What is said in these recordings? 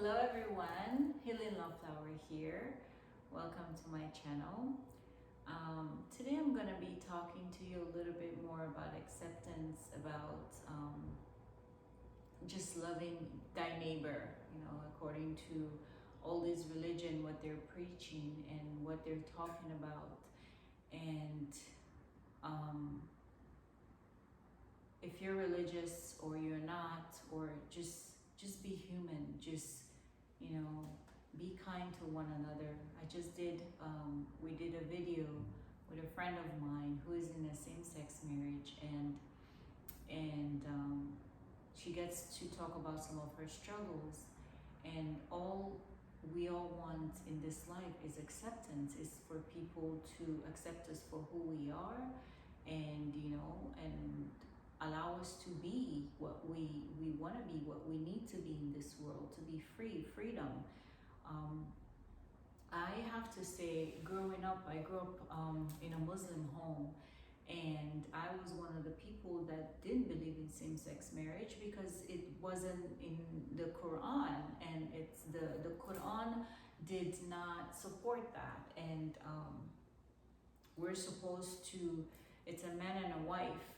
Hello everyone, Healing Love Flower here. Welcome to my channel. Today I'm going to be talking to you a little bit more about acceptance, about just loving thy neighbor, according to all this religion, what they're preaching and what they're talking about. And if you're religious or you're not, or just be human, be kind to one another. We did a video with a friend of mine who is in a same-sex marriage, and she gets to talk about some of her struggles, and all we all want in this life is acceptance, is for people to accept us for who we are, and and allow us to be what we want to be, what we need to be in this world, to be freedom. I have to say, growing up, I grew up in a Muslim home, and I was one of the people that didn't believe in same-sex marriage because it wasn't in the Quran, and the Quran did not support that. And we're supposed to, it's a man and a wife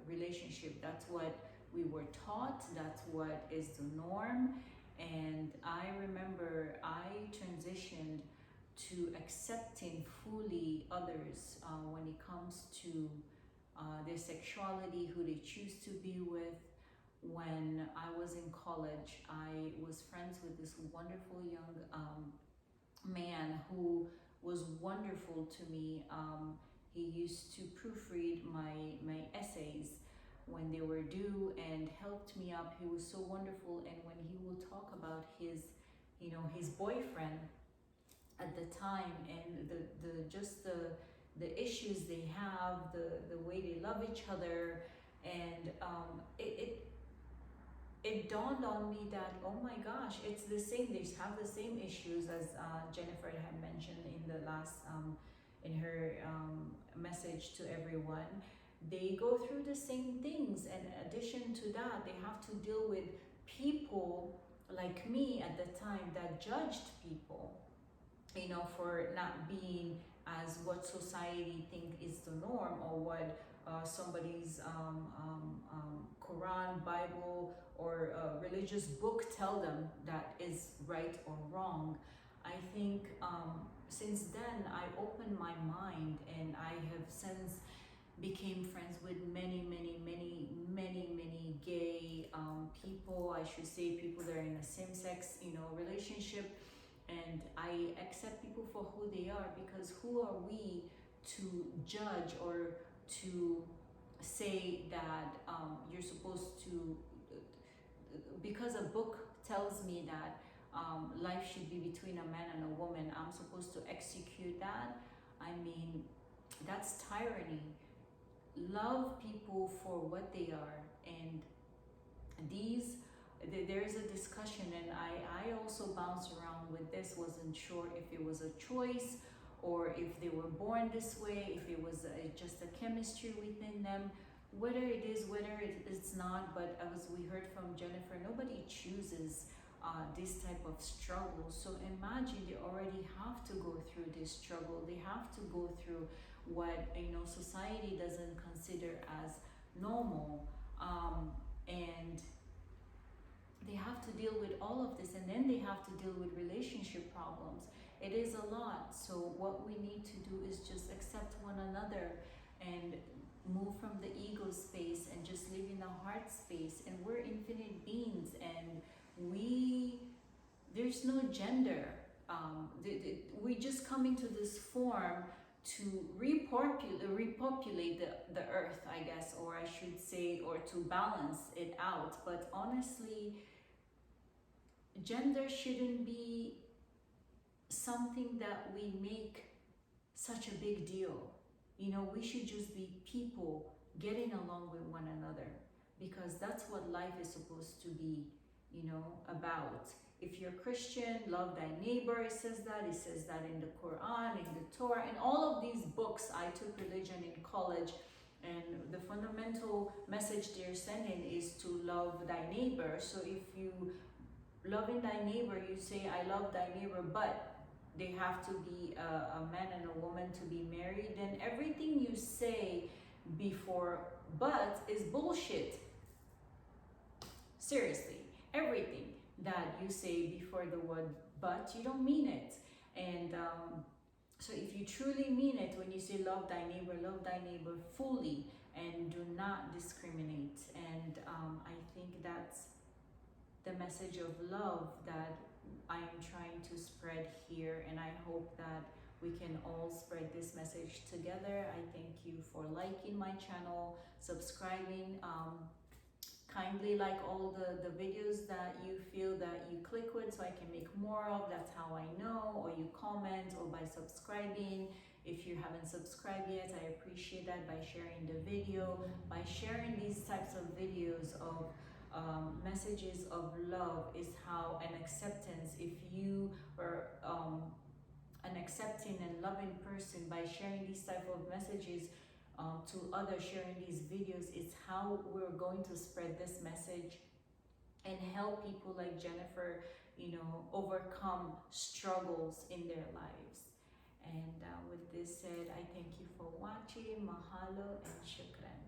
relationship. That's what we were taught, that's what is the norm. And I remember I transitioned to accepting fully others when it comes to their sexuality, who they choose to be with. When I was in college, I was friends with this wonderful young man who was wonderful to me. He used to proofread my essays when they were due and helped me up. He was so wonderful. And when he will talk about his boyfriend at the time, and the issues they have, the way they love each other, and it dawned on me that, oh my gosh, it's the same. They have the same issues as Jennifer had mentioned in the last in her message to everyone. They go through the same things, and in addition to that, they have to deal with people like me at the time that judged people, for not being as what society think is the norm, or what somebody's Quran, Bible, or religious book tell them that is right or wrong. I think since then I opened my mind, and I have since became friends with many gay people. I should say people that are in a same-sex relationship, and I accept people for who they are, because who are we to judge or to say that you're supposed to, because a book tells me that life should be between a man and a woman, I'm supposed to execute that? I mean, that's tyranny. Love people for what they are. And there's a discussion, and I also bounced around with this, wasn't sure if it was a choice or if they were born this way, if it was just a chemistry within them, whether it is, whether it's not. But as we heard from Jennifer, nobody chooses this type of struggle. So imagine they already have to go through this struggle. They have to go through what society doesn't consider as normal, and they have to deal with all of this, and then they have to deal with relationship problems. It is a lot. So what we need to do is just accept one another and move from the ego space and just live in the heart space. And we're infinite beings, and there's no gender. We just come into this form to repopulate the earth, I guess, or I should say, or to balance it out. But honestly, gender shouldn't be something that we make such a big deal. We should just be people getting along with one another, because that's what life is supposed to be, about. If you're Christian, love thy neighbor, it says that in the Quran, in the Torah, in all of these books. I took religion in college, and the fundamental message they're sending is to love thy neighbor. So if you loving thy neighbor, you say, I love thy neighbor, but they have to be a man and a woman to be married, then everything you say before but is bullshit. Seriously, everything that you say before the word but, you don't mean it. And so if you truly mean it when you say love thy neighbor fully and do not discriminate. And I think that's the message of love that I am trying to spread here, and I hope that we can all spread this message together. I thank you for liking my channel, subscribing. Kindly like all the videos that you feel that you click with so I can make more of. That's how I know. Or you comment, or by subscribing. If you haven't subscribed yet, I appreciate that, by sharing the video, by sharing these types of videos of messages of love is how an acceptance, if you are an accepting and loving person, by sharing these type of messages to others, sharing these videos, is how we're going to spread this message and help people like Jennifer, you know, overcome struggles in their lives. And with this said, I thank you for watching. Mahalo and shukran.